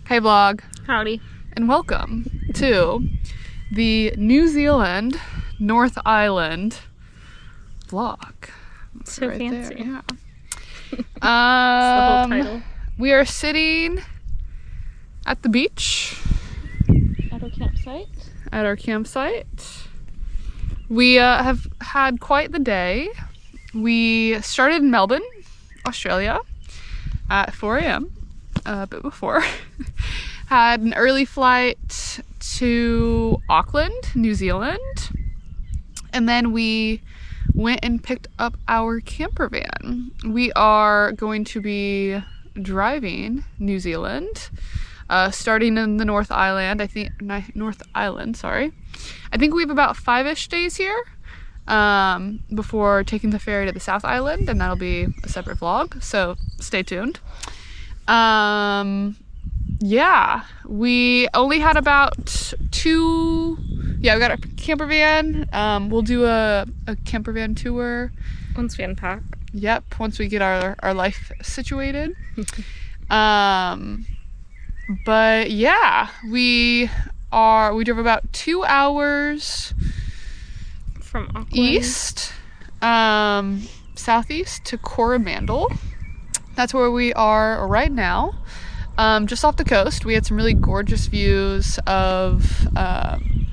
Hey vlog. Howdy. And welcome to the New Zealand North Island vlog. So right fancy. There. Yeah. That's the whole title. We are sitting at the beach. At our campsite. At our campsite. We have had quite the day. We started in Melbourne, Australia at 4 a.m. A bit before. Had an early flight to Auckland, New Zealand. And then we went and picked up our camper van. We are going to be driving New Zealand, starting in the North Island. I think I think we have about 5-ish days here before taking the ferry to the South Island, and that'll be a separate vlog, so stay tuned. Yeah, we only had about we got a camper van. We'll do a camper van tour Once we unpack. Yep, once we get our life situated. But yeah, we drove about 2 hours From Auckland. east, southeast to Coromandel. That's where we are right now. Just off the coast. We had some really gorgeous views of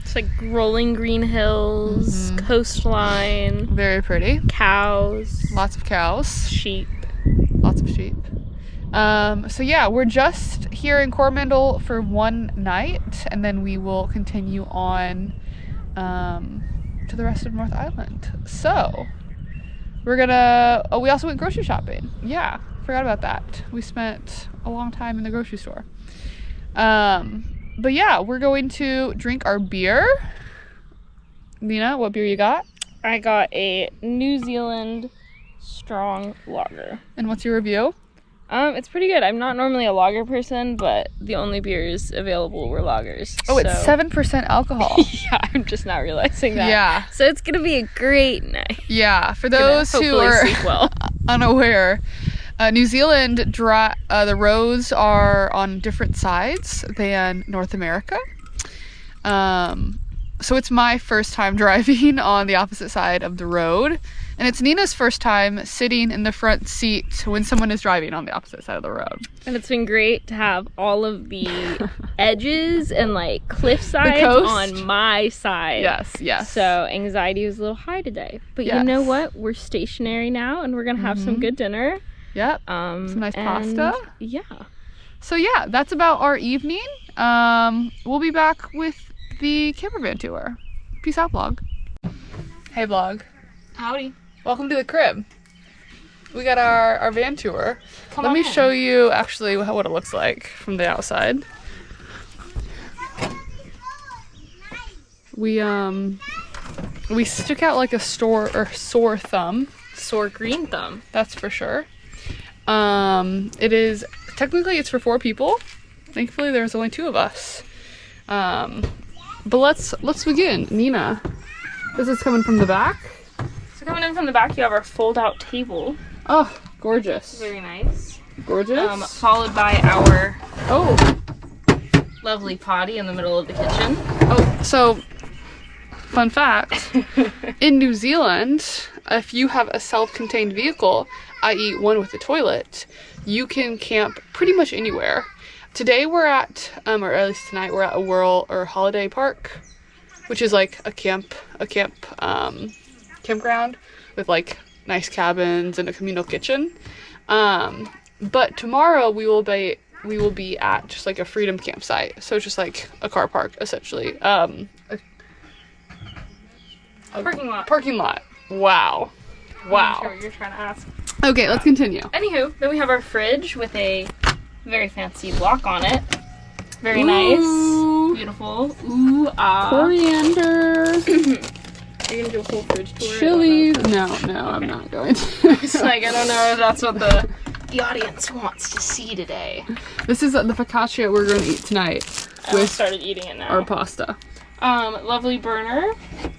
It's like rolling green hills, coastline, very pretty. cows, Lots of cows. sheep. Lots of sheep. So yeah, we're just here in Coromandel for one night, and then we will continue on to the rest of North Island. So we're gonna we also went grocery shopping. Yeah, forgot about that. We spent a long time in the grocery store. But yeah, we're going to drink our beer. Nina, what beer you got? I got a New Zealand strong lager. And what's your review? It's pretty good. I'm not normally a lager person, but the only beers available were lagers. Oh, it's 7% alcohol. Yeah, I'm just now realizing that. Yeah. So it's gonna be a great night. Yeah, for those who are sleep well. unaware, New Zealand, the roads are on different sides than North America. So it's my first time driving on the opposite side of the road. And it's Nina's first time sitting in the front seat when someone is driving on the opposite side of the road. And it's been great to have all of the edges and like cliff sides coast. on my side. Yes. So anxiety was a little high today. But Yes. you know what? We're stationary now and we're going to have some good dinner. Yep. Some nice and pasta. Yeah. So yeah, that's about our evening. We'll be back with the camper van tour. Peace out, vlog. Hey, vlog. Howdy. Welcome to the crib. We got our van tour. Let me in. show you actually what it looks like from the outside. We stick out like a sore thumb. Sore green thumb. That's for sure. Technically it's for 4 people. Thankfully there's only 2 of us. But let's begin. Nina, this is coming from the back. So coming in from the back, you have our fold-out table. Oh, gorgeous. Very nice. Gorgeous. Followed by our Oh, lovely potty in the middle of the kitchen. oh, so fun fact, in New Zealand, if you have a self-contained vehicle, i.e. one with a toilet, you can camp pretty much anywhere. Today we're at, or at least tonight, we're at a holiday park, which is like a campground with like nice cabins and a communal kitchen. But tomorrow we will be at just like a freedom campsite. So it's just like a car park essentially. A parking lot. Wow. I'm not sure what you're trying to ask. Okay, let's continue. Anywho, then we have our fridge with a very fancy block on it. Very Ooh. nice. Beautiful. Ooh, ah. Coriander. Are you gonna do a whole fridge tour? Chilies. No, I'm not going to. It's like, I don't know if that's what the audience wants to see today. This is the focaccia we're going to eat tonight I started eating it now. our pasta. Lovely burner,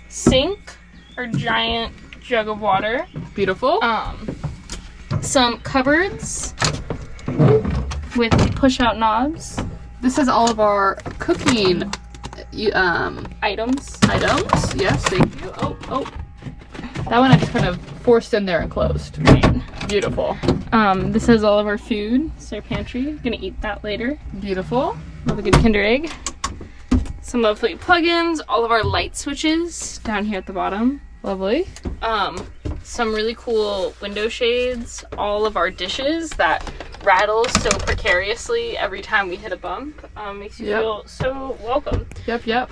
sink, our giant jug of water. Beautiful. Some cupboards with push-out knobs. This is all of our cooking Items. items. Yes, thank you. Oh. That one I just kind of forced in there and closed. Right. Beautiful. This is all of our food. It's our pantry. Gonna eat that later. Beautiful. Love a good Kinder Egg. Some lovely plugins. All of our light switches down here at the bottom. Lovely. Some really cool window shades. All of our dishes that rattle so precariously every time we hit a bump. Makes you feel so welcome. Yep.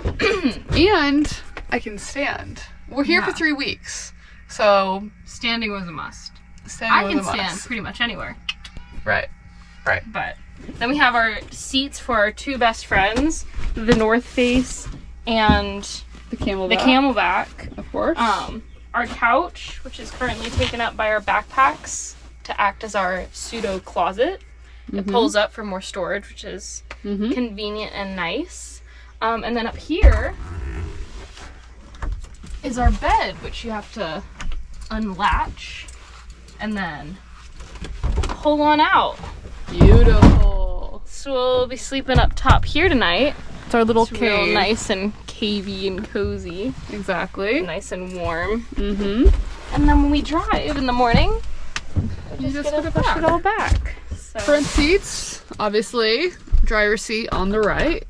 And I can stand. We're here for 3 weeks, so standing was a must. Standing I was can a must. stand pretty much anywhere. Right. But then we have our seats for our 2 best friends, the North Face and The Camelback. the Camelback. Of course. Our couch, which is currently taken up by our backpacks to act as our pseudo closet. It pulls up for more storage, which is convenient and nice. And then up here is our bed, which you have to unlatch and then pull on out. Beautiful. So we'll be sleeping up top here tonight. It's our little It's cave. real nice and cavey and cozy. Exactly. Nice and warm. Mm-hmm. And then when we drive in the morning, You just gonna put it push back. it all back. So Front seats, obviously. Driver's seat on the right.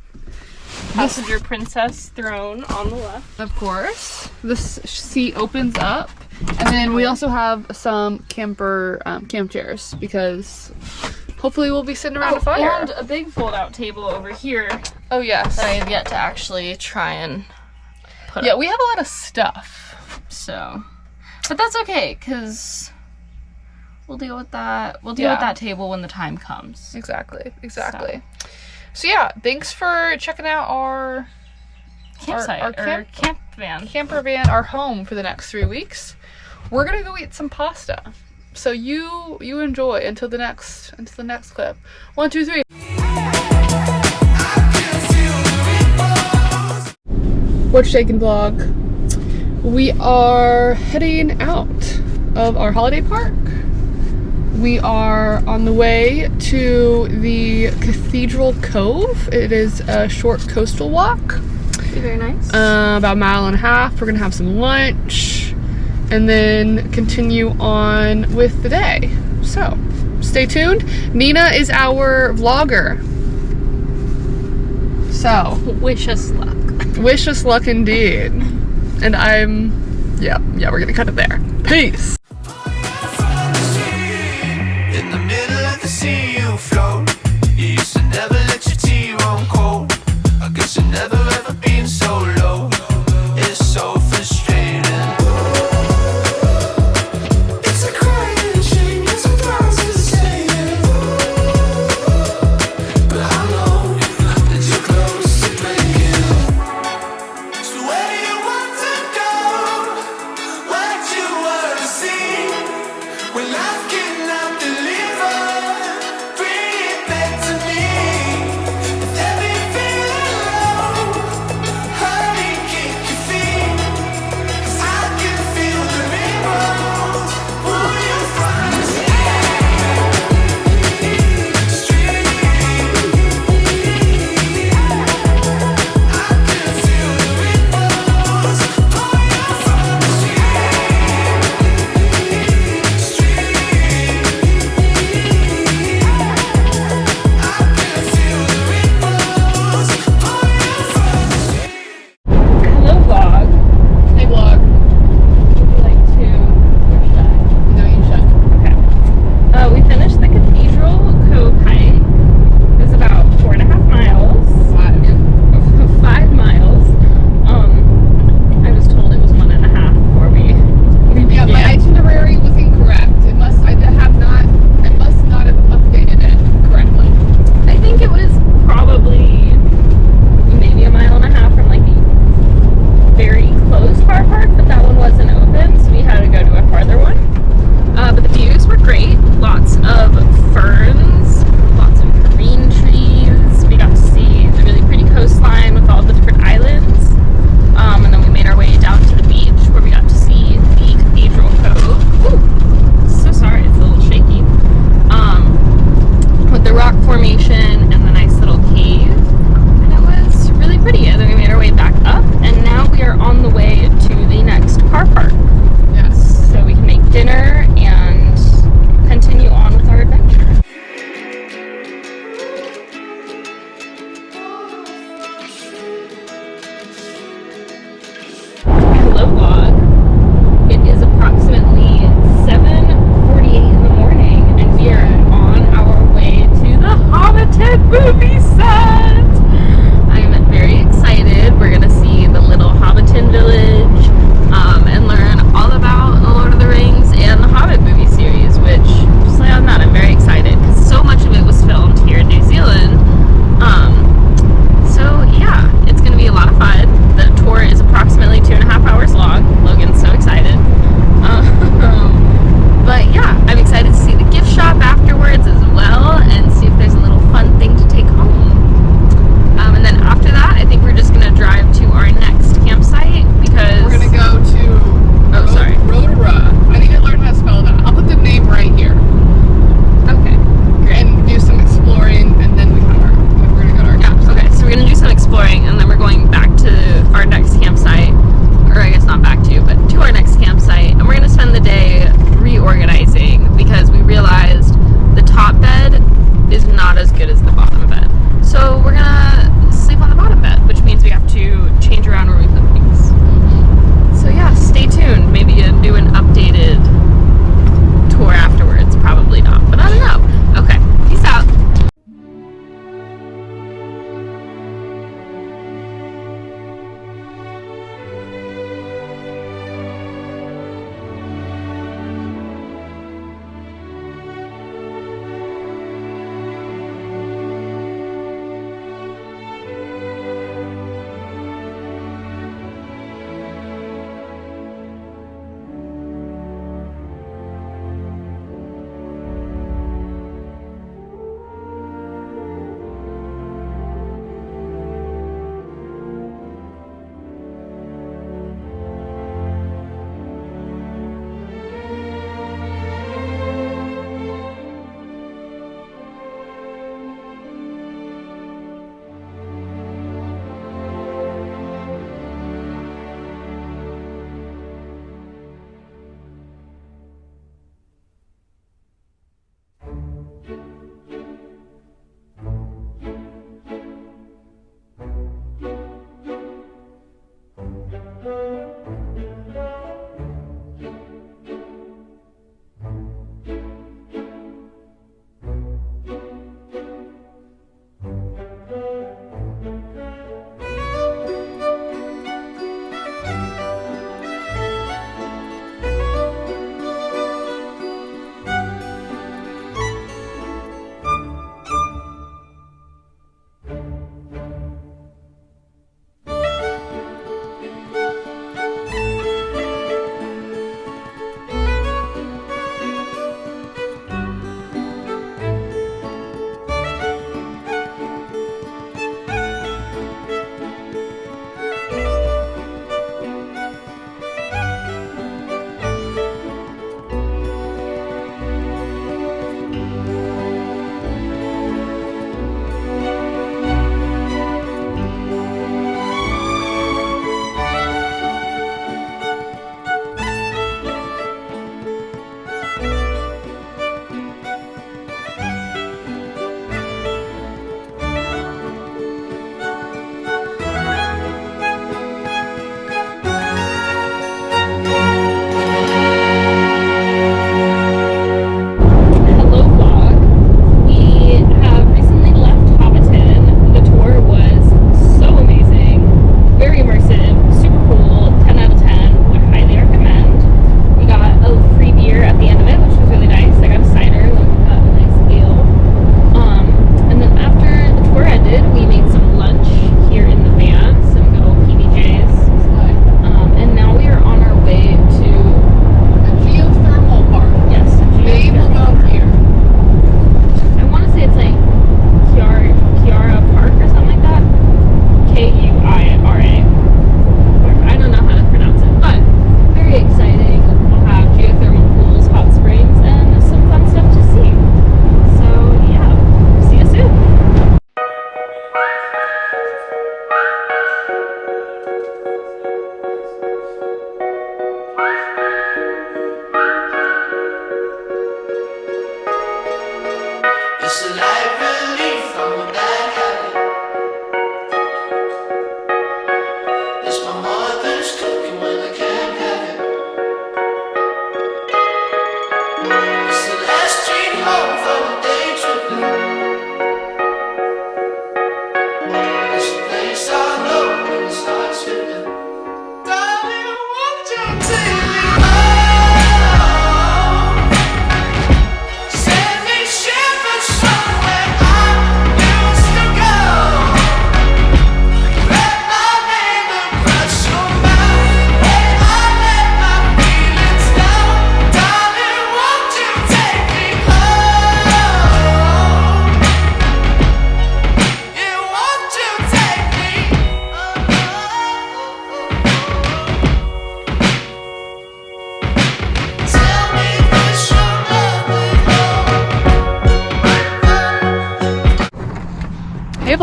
passenger princess throne on the left. Of course. This seat opens up. And then we also have some camp chairs because hopefully we'll be sitting around a fire. And a big fold-out table over here Oh, yes. that I have yet to actually try and put Yeah, up. we have a lot of stuff. So, but that's okay, because we'll deal with that. We'll deal with that table when the time comes. Exactly. So yeah, thanks for checking out our Campsite our or camp van. camper van, our home for the next 3 weeks. We're gonna go eat some pasta. So you enjoy until the next clip. 1, 2, 3. What's shaking vlog? We are heading out of our holiday park. We are on the way to the Cathedral Cove. It is a short coastal walk. Very nice. About a mile and a half. We're gonna have some lunch and then continue on with the day. So stay tuned. Nina is our vlogger. So Wish us luck. wish us luck indeed. And yeah, we're gonna cut it there. Peace. In the middle of the sea you float. You used to never let your tea run cold. I guess you've never ever been so low. It's so frustrating. It's a crying shame, it's a thousand saying. But I know that you're close to breaking. So where do you want to go? Where'd you want to see?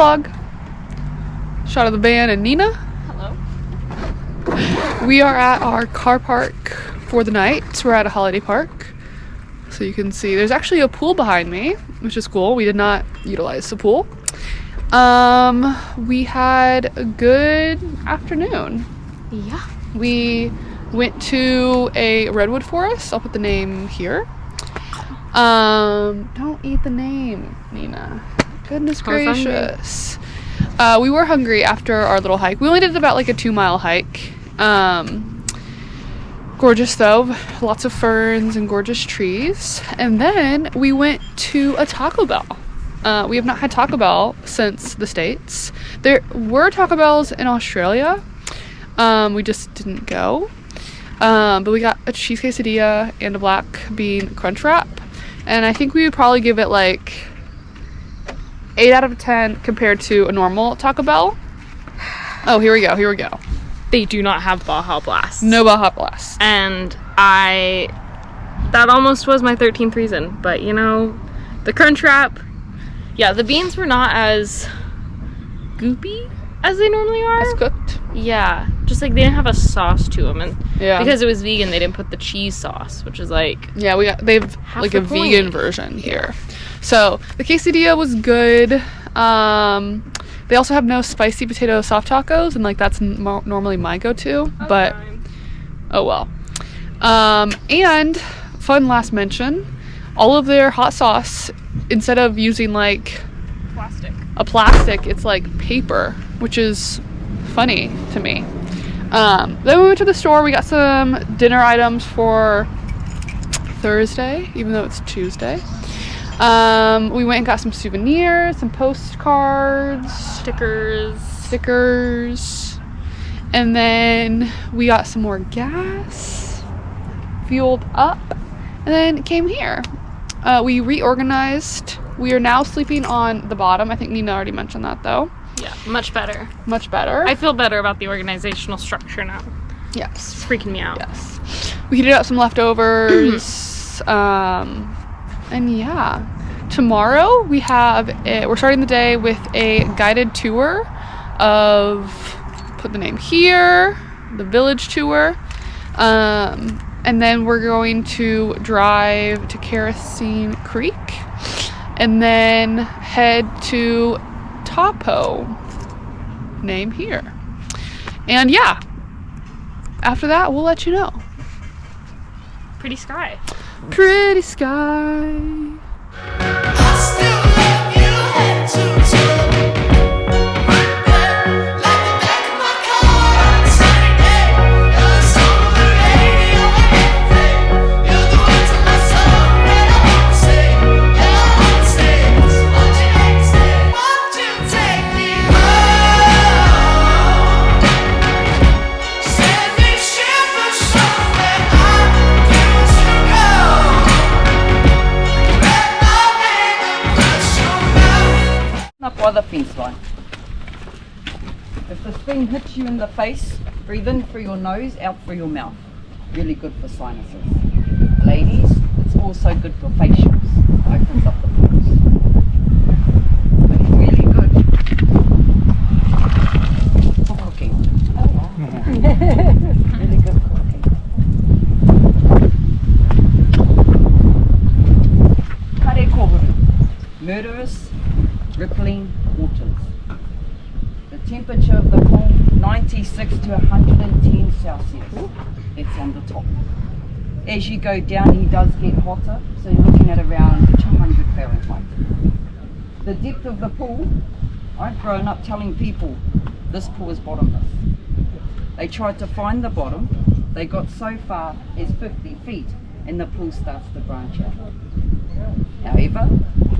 vlog. Shot of the van and Nina. Hello. We are at our car park for the night. So we're at a holiday park. So you can see there's actually a pool behind me, which is cool. We did not utilize the pool. We had a good afternoon. Yeah. We went to a redwood forest. I'll put the name here. Don't eat the name, Nina. Goodness gracious. We were hungry after our little hike. We only did about like a 2-mile hike. Gorgeous though, lots of ferns and gorgeous trees. And then we went to a Taco Bell. We have not had Taco Bell since the States. There were Taco Bells in Australia. We just didn't go. But we got a cheese quesadilla and a black bean crunch wrap. And I think we would probably give it like 8 out of 10 compared to a normal Taco Bell. Oh, here we go. They do not have Baja Blast. No Baja Blast. And that almost was my 13th reason. But you know, the crunch wrap, yeah, the beans were not as goopy as they normally are. As cooked. Yeah, just like they didn't have a sauce to them, and Yeah. because it was vegan, they didn't put the cheese sauce, which is like, Yeah, they've Half like the a vegan point. version here. So the quesadilla was good. They also have no spicy potato soft tacos, and like that's normally my go-to, but oh well. And fun last mention, all of their hot sauce, instead of using like a plastic, it's like paper, which is funny to me. Then we went to the store. We got some dinner items for Thursday, even though it's Tuesday. We went and got some souvenirs, some postcards, stickers, and then we got some more gas, fueled up, and then came here. We reorganized. We are now sleeping on the bottom. I think Nina already mentioned that though. yeah, much better. Much better. I feel better about the organizational structure now. Yes. It's freaking me out. Yes. We heated up some leftovers. And yeah. Tomorrow we're starting the day with a guided tour of, put the name here, the village tour. And then we're going to drive to Kerosene Creek and then head to Taupō, name here. And yeah, after that we'll let you know. Pretty sky. Pretty sky. I still love you head to toe. Right there, like the back of my car. Sunny day, you're the song of the radio and everything. You're the words of my song, and I wanna say, won't you take me home? Send me shivers somewhere I used to go. Up by the fence line. If the spring hits you in the face, breathe in through your nose, out through your mouth. Really good for sinuses. Ladies, it's also good for facials. Opens up the pores. But it's really good for cooking. Really good for cooking. Whakarewarewa, murderous, rippling waters. The temperature of the pool, 96 to 110 Celsius. It's on the top. As you go down, he does get hotter, so you're looking at around 200 Fahrenheit. The depth of the pool, I've grown up telling people this pool is bottomless. They tried to find the bottom, they got so far as 50 feet, and the pool starts to branch out. However,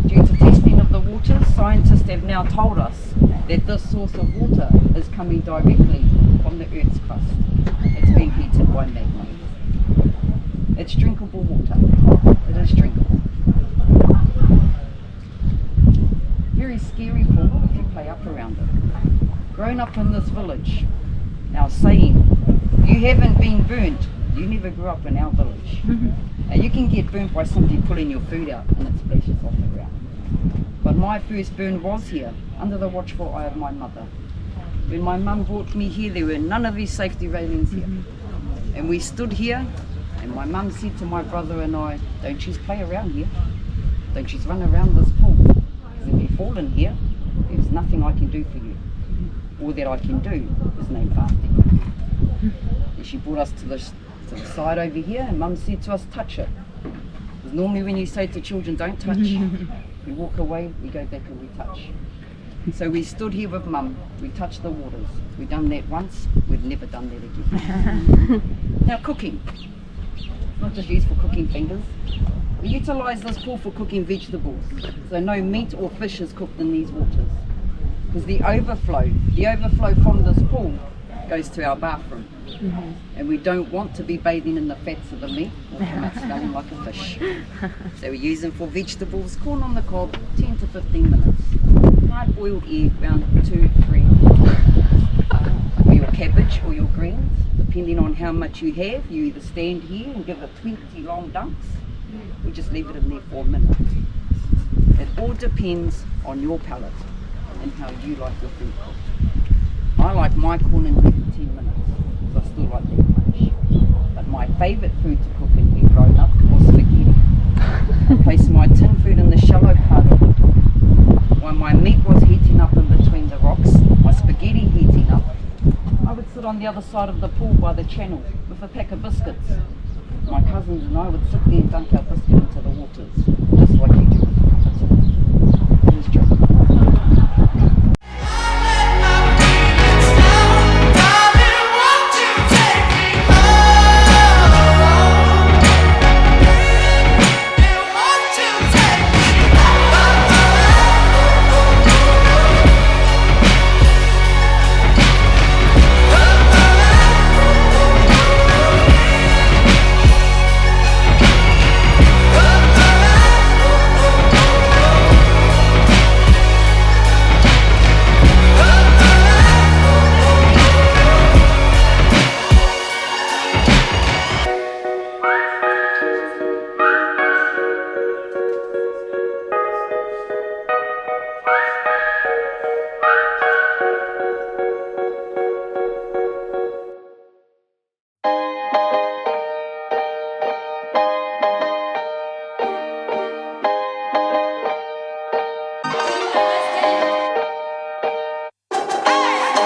due to testing of the water, scientists have now told us that this source of water is coming directly from the Earth's crust. It's being heated by magma. It's drinkable water. It is drinkable. Very scary pool if you play up around it. Grown up in this village, our saying, you haven't been burnt, you never grew up in our village. And you can get burnt by somebody pulling your food out and it splashes off the ground. But my first burn was here, under the watchful eye of my mother. When my mum brought me here, there were none of these safety railings here. And we stood here, and my mum said to my brother and I, don't you play around here. Don't you run around this pool. Because if you fall in here, there's nothing I can do for you. All that I can do is name after you. And she brought us to the side over here, and Mum said to us, touch it. Because normally when you say to children, don't touch, we walk away, we go back and we touch. So we stood here with Mum, we touched the waters. We've done that once, we've never done that again. Now cooking, not just used for cooking fingers. We utilise this pool for cooking vegetables, so no meat or fish is cooked in these waters. Because the overflow from this pool goes to our bathroom. And we don't want to be bathing in the fats of the meat or come out smelling like a fish. So we use them for vegetables, corn on the cob, 10 to 15 minutes. Hard boiled egg, around 2-3. For your cabbage or your greens, depending on how much you have, you either stand here and give it 20 long dunks, or just leave it in there for a minute. It all depends on your palate and how you like your food cooked. I like my corn in here for 10 minutes, because I still like that much. But my favourite food to cook in here growing up was spaghetti. I placed my tin food in the shallow part of the pool. While my meat was heating up in between the rocks, my spaghetti heating up, I would sit on the other side of the pool by the channel with a pack of biscuits. My cousins and I would sit there and dunk our biscuit into the waters, just like you do. It was just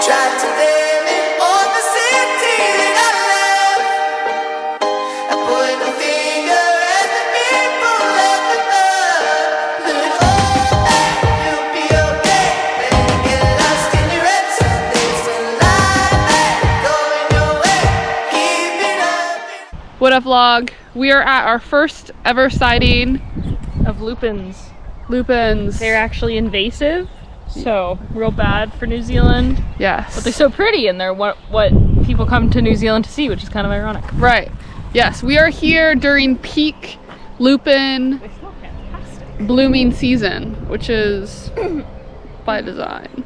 Tried to live in all the city that I love. I point the finger at the people at the club. Put it all back, you'll be okay. When you get lost in your head, something's still alive, going your way. Keep it up. What up, vlog? We are at our first ever sighting Of lupins. Lupins. They're actually invasive, so real bad for New Zealand. Yes. But they're so pretty, and they're what people come to New Zealand to see, which is kind of ironic. Right. Yes, we are here during peak lupin They smell fantastic. blooming season, which is by design.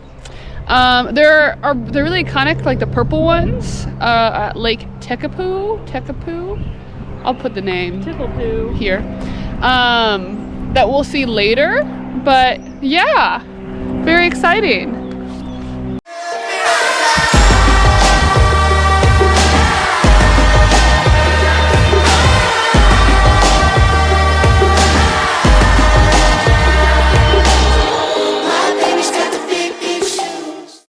They're really iconic, like the purple ones at Lake Taupō. I'll put the name Taupō. here. That we'll see later, but yeah, very exciting. My baby's got the big, big shoes.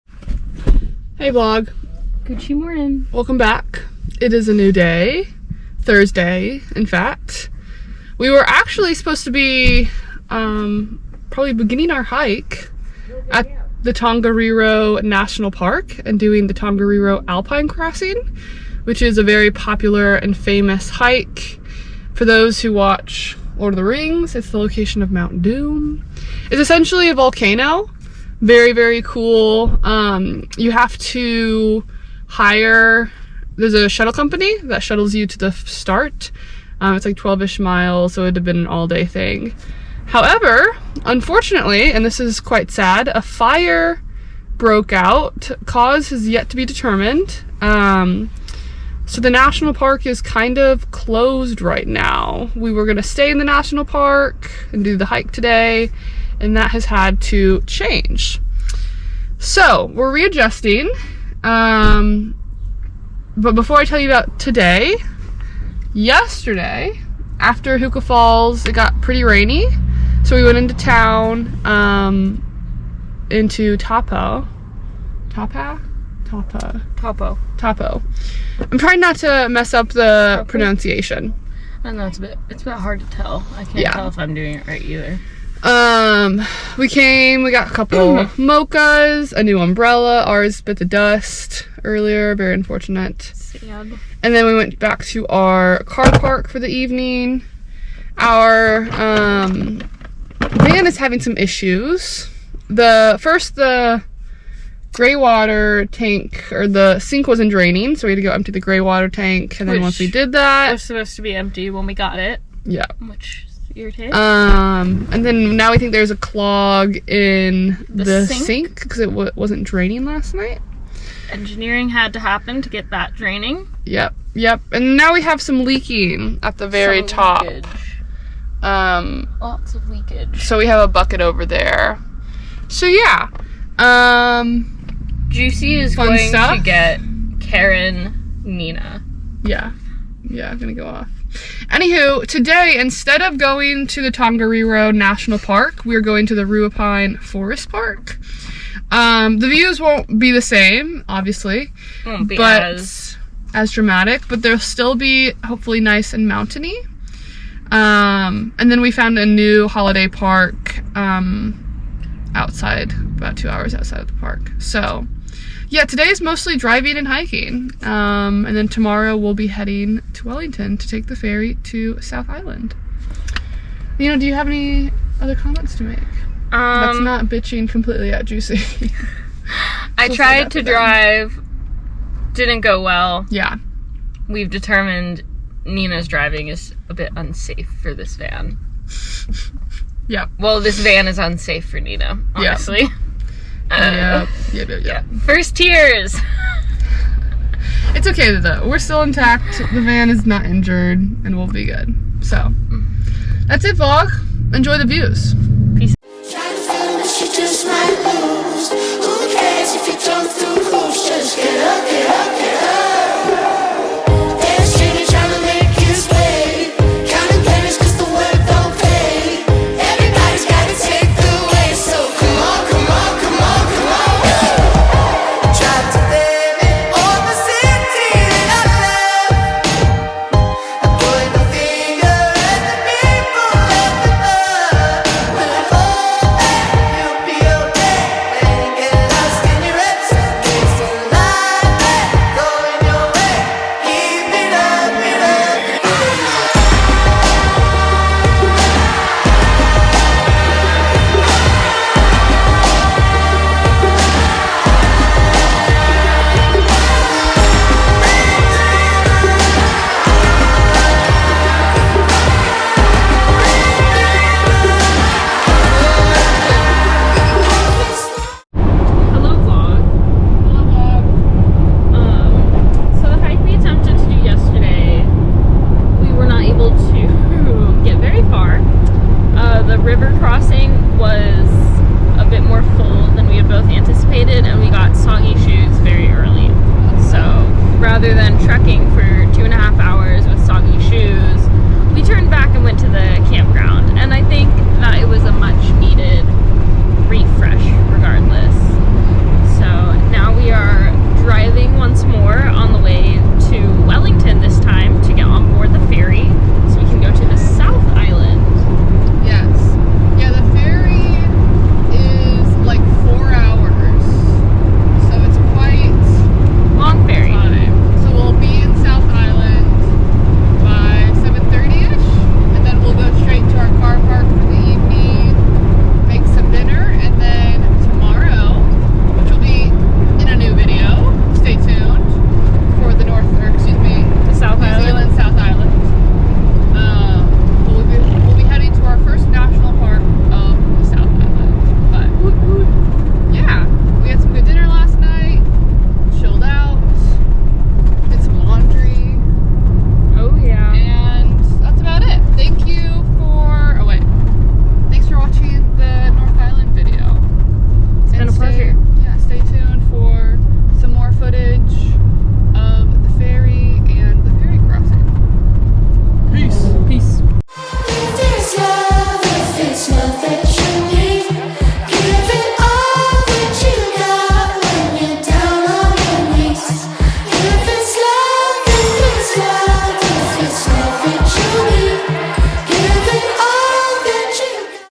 Hey vlog, Gucci morning. welcome back. It is a new day, Thursday in fact. We were actually supposed to be probably beginning our hike at the Tongariro National Park and doing the Tongariro Alpine crossing, which is a very popular and famous hike. For those who watch Lord of the Rings, it's the location of Mount Doom. It's essentially a volcano. Very, very cool. You have to hire, there's a shuttle company that shuttles you to the start. It's like 12-ish miles, so it would have been an all-day thing. However, unfortunately, and this is quite sad, a fire broke out. Cause has yet to be determined. So the national park is kind of closed right now. We were gonna stay in the national park and do the hike today, and that has had to change. So we're readjusting. But before I tell you about today, yesterday, after Huka Falls, it got pretty rainy. So we went into town, into Taupō. Taupō. I'm trying not to mess up the pronunciation. I know it's a bit hard to tell. I can't tell if I'm doing it right either. We got a couple mochas, a new umbrella. Ours bit the dust earlier, very unfortunate. Sad. And then we went back to our car park for the evening. Our van is having some issues. The gray water tank, or the sink, wasn't draining, so we had to go empty the gray water tank, and then once we did that, it was supposed to be empty when we got it. Yeah. Which is irritating. And then now we think there's a clog in the sink because it wasn't draining last night. Engineering had to happen to get that draining. Yep. And now we have some leaking at the very top. Leakage. Lots of leakage. So we have a bucket over there. So yeah. Juicy is Fun going stuff. to get Karen Nina. Yeah, I'm gonna go off. Anywho, today, instead of going to the Tongariro National Park, we're going to the Ruahine Forest Park. The views won't be the same, obviously. Won't be but as dramatic, but they'll still be hopefully nice and mountainy. And then we found a new holiday park outside, about 2 hours outside of the park. So yeah, today is mostly driving and hiking. And then tomorrow we'll be heading to Wellington to take the ferry to South Island. Do you have any other comments to make? That's not bitching completely at Juicy. I tried to drive, didn't go well. Yeah. We've determined Nina's driving is a bit unsafe for this van. Yeah. Well, this van is unsafe for Nina, honestly. Yeah. First tears. It's okay though. We're still intact. The van is not injured, and we'll be good. So that's it, vlog. Enjoy the views. Try to feel that you just might lose. Who cares if you jump through